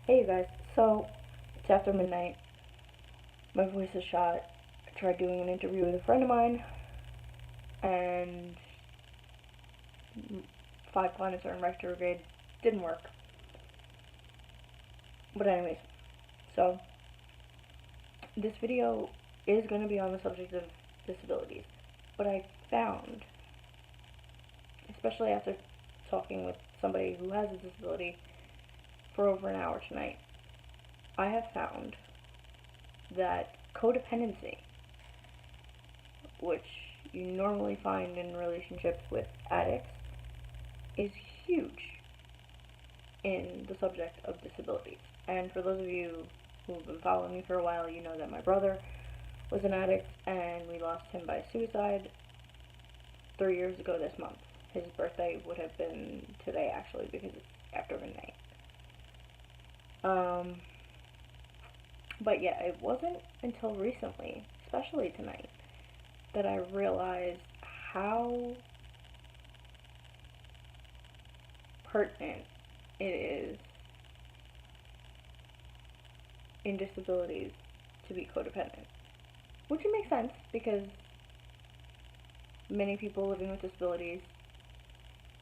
Hey you guys, so it's after midnight. My voice is shot. I tried doing an interview with a friend of mine, and 5 planets are in retrograde. Didn't work. But anyways, so this video is going to be on the subject of disabilities. But I found, especially after talking with somebody who has a disability for over an hour tonight, I have found that codependency, which you normally find in relationships with addicts, is huge in the subject of disabilities. And for those of you who have been following me for a while, you know that my brother was an addict and we lost him by suicide 3 years ago this month. His birthday would have been today, actually, because it's after midnight. But yeah, it wasn't until recently, especially tonight, that I realized how pertinent it is in disabilities to be codependent. Which it makes sense, because many people living with disabilities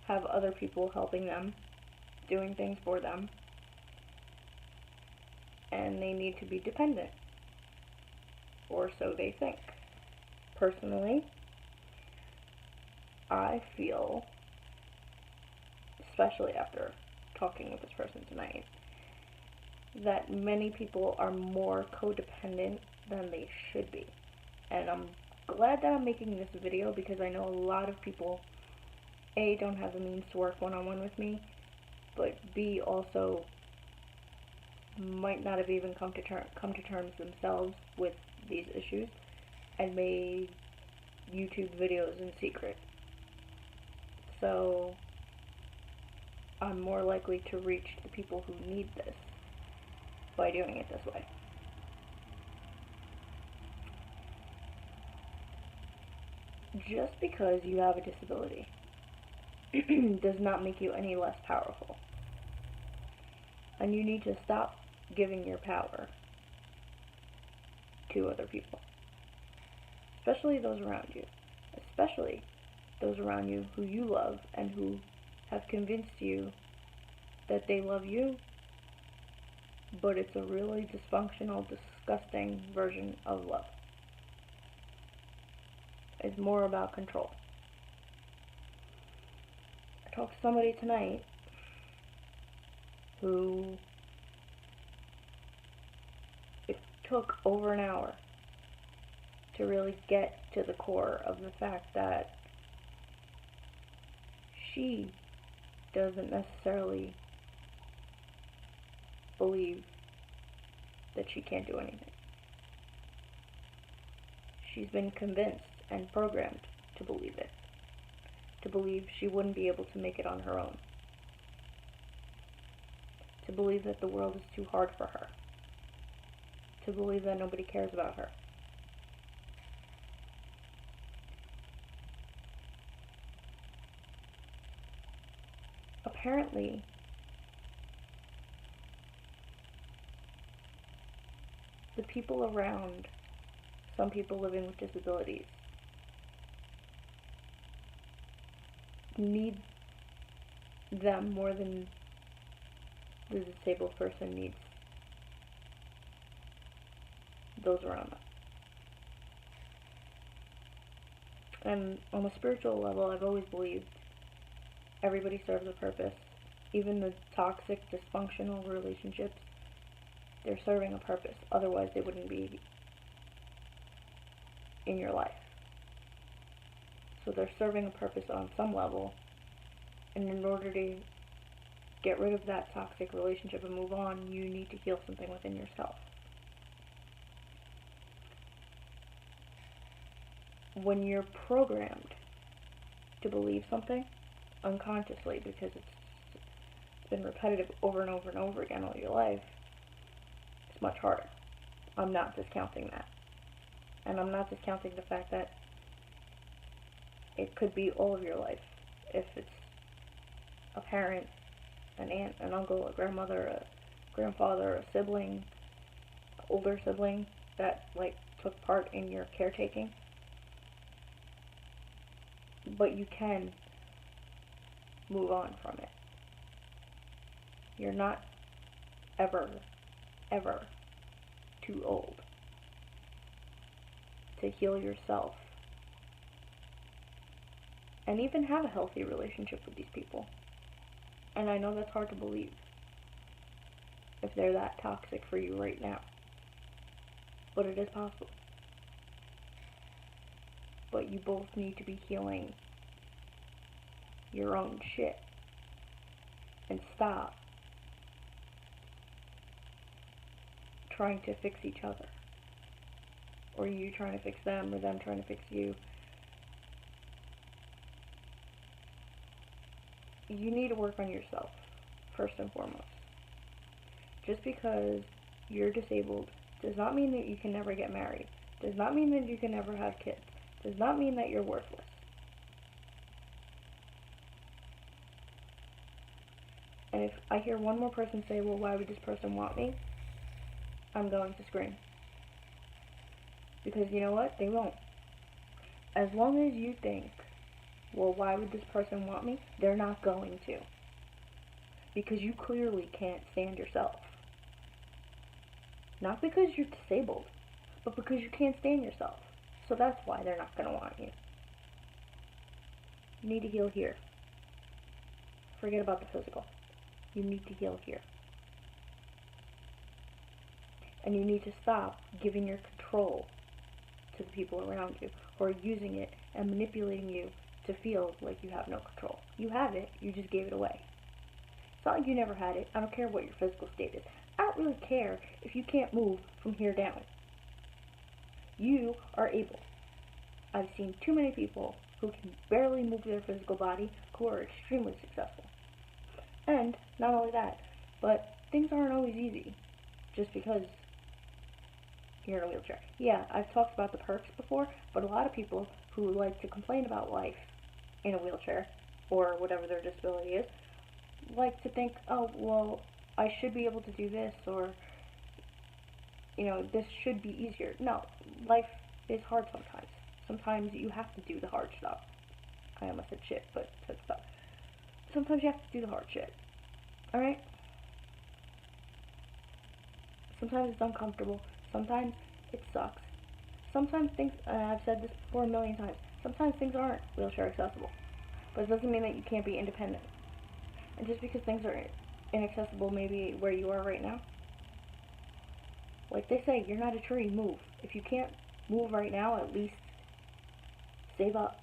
have other people helping them, doing things for them, and they need to be dependent, or so they think. Personally, I feel, especially after talking with this person tonight, that many people are more codependent than they should be. And I'm glad that I'm making this video, because I know a lot of people, A, don't have the means to work one-on-one with me, but B, also might not have even come to terms themselves with these issues and made YouTube videos in secret. So I'm more likely to reach the people who need this by doing it this way. Just because you have a disability does not make you any less powerful. And you need to stop giving your power to other people. Especially those around you. Especially those around you who you love and who have convinced you that they love you, but it's a really dysfunctional, disgusting version of love. It's more about control. I talked to somebody tonight who it took over an hour to really get to the core of the fact that she doesn't necessarily believe that she can't do anything. She's been convinced and programmed to believe it. To believe she wouldn't be able to make it on her own. To believe that the world is too hard for her. To believe that nobody cares about her. Apparently, the people around some people living with disabilities need them more than the disabled person needs those around them. And on a spiritual level, I've always believed everybody serves a purpose. Even the toxic, dysfunctional relationships, they're serving a purpose. Otherwise, they wouldn't be in your life. So they're serving a purpose on some level, and in order to get rid of that toxic relationship and move on, you need to heal something within yourself. When you're programmed to believe something unconsciously, because it's been repetitive over and over and over again all your life, it's much harder. I'm not discounting that. And I'm not discounting the fact that it could be all of your life. If it's a parent, an aunt, an uncle, a grandmother, a grandfather, a sibling, older sibling that, like, took part in your caretaking. But you can move on from it. You're not ever, ever too old to heal yourself and even have a healthy relationship with these people. And I know that's hard to believe if they're that toxic for you right now. But it is possible. But you both need to be healing your own shit and stop trying to fix each other, or you trying to fix them, or them trying to fix you. You need to work on yourself first and foremost. Just because you're disabled does not mean that you can never get married, does not mean that you can never have kids, does not mean that you're worthless. And if I hear one more person say, well, why would this person want me? I'm going to scream. Because you know what? They won't. As long as you think, well, why would this person want me? They're not going to. Because you clearly can't stand yourself. Not because you're disabled, but because you can't stand yourself. So that's why they're not going to want you. You need to heal here. Forget about the physical. You need to heal here. And you need to stop giving your control to the people around you who are using it and manipulating you to feel like you have no control. You have it, you just gave it away. It's not like you never had it. I don't care what your physical state is. I don't really care if you can't move from here down. You are able. I've seen too many people who can barely move their physical body who are extremely successful. And not only that, but things aren't always easy just because you're in a wheelchair. Yeah, I've talked about the perks before, but a lot of people who like to complain about life in a wheelchair, or whatever their disability is, like to think, oh, well, I should be able to do this, or, you know, this should be easier. No, life is hard sometimes. Sometimes you have to do the hard stuff. I almost said shit, but said stuff. Sometimes you have to do the hard shit. Alright? Sometimes it's uncomfortable. Sometimes it sucks. Sometimes things, I've said this before a million times, sometimes things aren't wheelchair accessible. But it doesn't mean that you can't be independent. And just because things are inaccessible maybe where you are right now, like they say, you're not a tree, move. If you can't move right now, at least save up.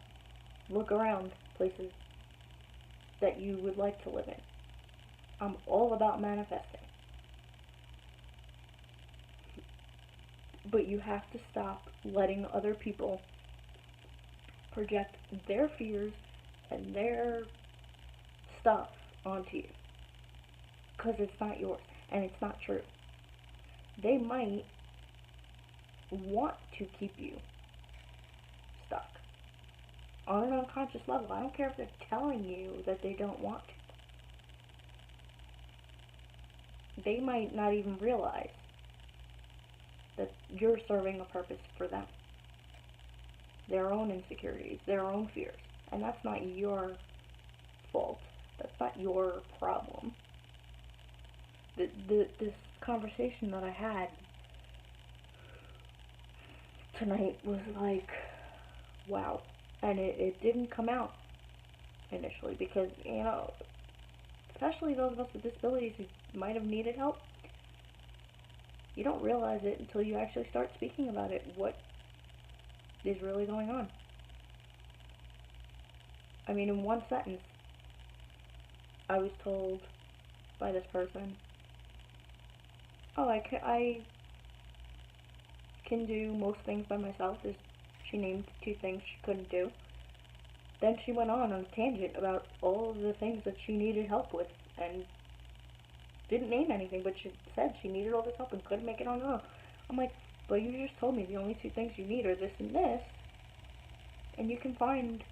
Look around places that you would like to live in. I'm all about manifesting. But you have to stop letting other people project their fears and their stuff onto you. Because it's not yours, and it's not true. They might want to keep you stuck. On an unconscious level. I don't care if they're telling you that they don't want to. They might not even realize that you're serving a purpose for them. Their own insecurities, their own fears. And that's not your fault. That's not your problem. This conversation that I had tonight was like, wow. And it didn't come out initially because, you know, especially those of us with disabilities who might have needed help, you don't realize it until you actually start speaking about it, what is really going on. I mean, in one sentence, I was told by this person, oh, I can do most things by myself. She named 2 things she couldn't do. Then she went on a tangent about all of the things that she needed help with, and didn't name anything, but she said she needed all this help and couldn't make it on her own. I'm like, but you just told me the only 2 things you need are this and this, and you can find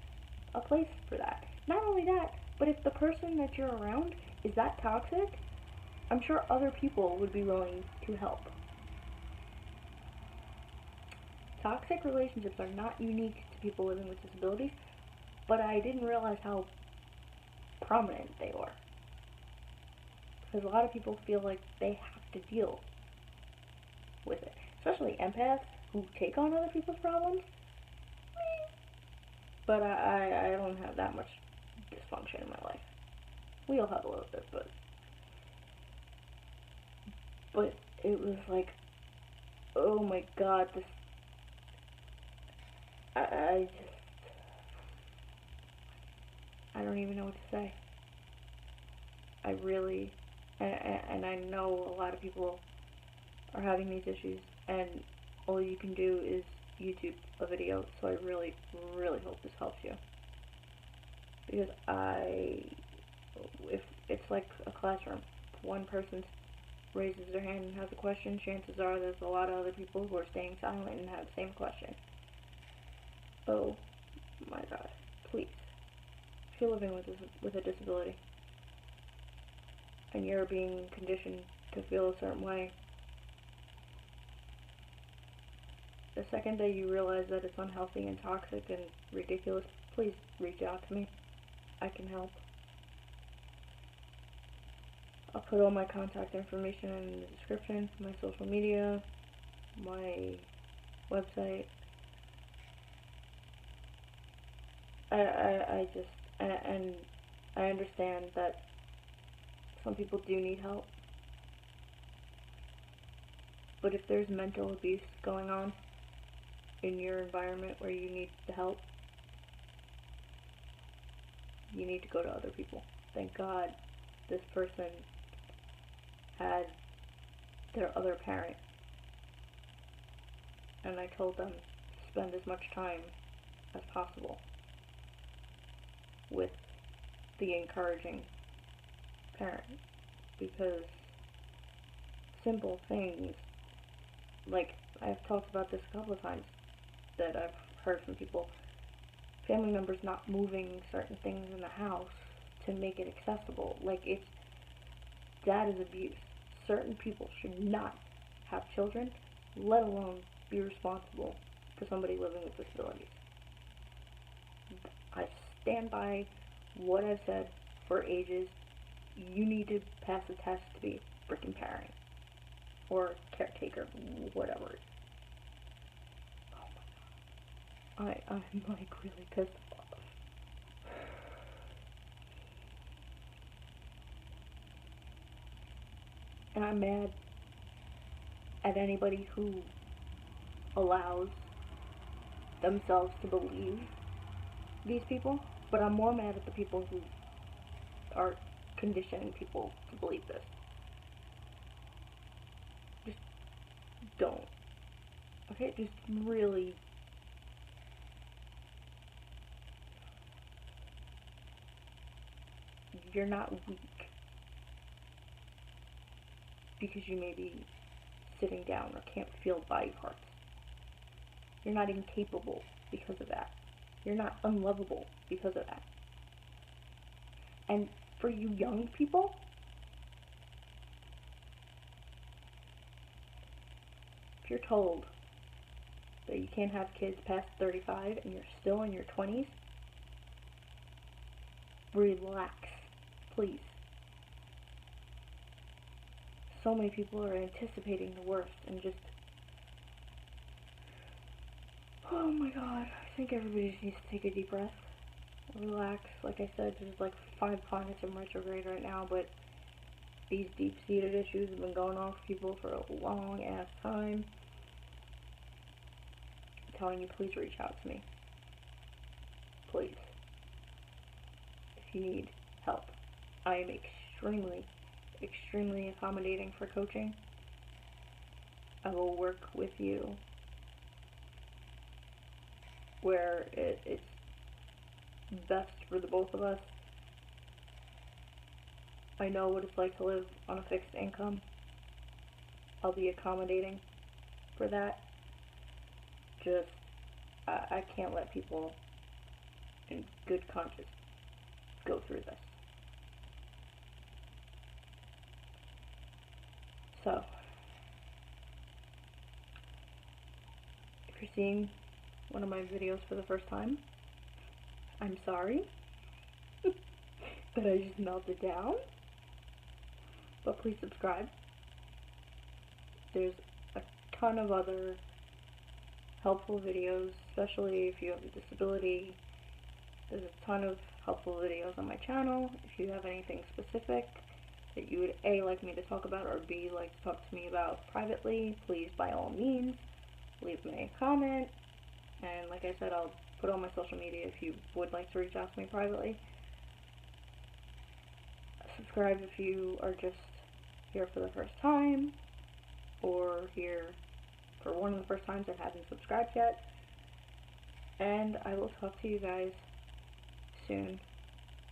a place for that. Not only that, but if the person that you're around is that toxic, I'm sure other people would be willing to help. Toxic relationships are not unique to people living with disabilities, but I didn't realize how prominent they were. Because a lot of people feel like they have to deal with it. Especially empaths who take on other people's problems. But I don't have that much dysfunction in my life. We all have a little bit, but it was like, oh my god, this, I just, I don't even know what to say. I really, and I know a lot of people are having these issues, and all you can do is YouTube a video, so I really, really hope this helps you. Because if it's like a classroom, if one person raises their hand and has a question, chances are there's a lot of other people who are staying silent and have the same question. Oh my god, please. If you're living with a disability, and you're being conditioned to feel a certain way, the second that you realize that it's unhealthy and toxic and ridiculous, please reach out to me. I can help. I'll put all my contact information in the description, my social media, my website. I just, and I understand that some people do need help. But if there's mental abuse going on in your environment where you need the help, you need to go to other people. Thank God this person had their other parent, and I told them to spend as much time as possible with the encouraging parent, because simple things, like I've talked about this a couple of times, that I've heard from people, family members not moving certain things in the house to make it accessible. Like, that is abuse. Certain people should not have children, let alone be responsible for somebody living with disabilities. I stand by what I've said for ages. You need to pass a test to be a freaking parent or caretaker, whatever. Oh my god. I'm like really pissed off. And I'm mad at anybody who allows themselves to believe these people, but I'm more mad at the people who are conditioning people to believe this. Just don't. Okay? Just really. You're not weak because you may be sitting down or can't feel body parts. You're not incapable because of that. You're not unlovable because of that. And for you young people, if you're told that you can't have kids past 35 and you're still in your 20s, relax, please. So many people are anticipating the worst and just, oh my god, I think everybody just needs to take a deep breath, relax. Like I said, there's like 5 planets in retrograde right now, but these deep-seated issues have been going on for people for a long ass time. I'm telling you, please reach out to me. Please. If you need help. I am extremely accommodating for coaching. I will work with you where it's best for the both of us. I know what it's like to live on a fixed income. I'll be accommodating for that. Just, I can't let people in good conscience go through this. So, if you're seeing one of my videos for the first time, I'm sorry that I just melted down, but please subscribe. There's a ton of other helpful videos, especially if you have a disability. There's a ton of helpful videos on my channel. If you have anything specific that you would A, like me to talk about, or B, like to talk to me about privately, please, by all means, leave me a comment. And like I said, I'll put on my social media if you would like to reach out to me privately. Subscribe if you are just here for the first time, or here for one of the first times that haven't subscribed yet. And I will talk to you guys soon,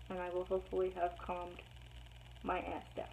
and I will hopefully have calmed my ass down.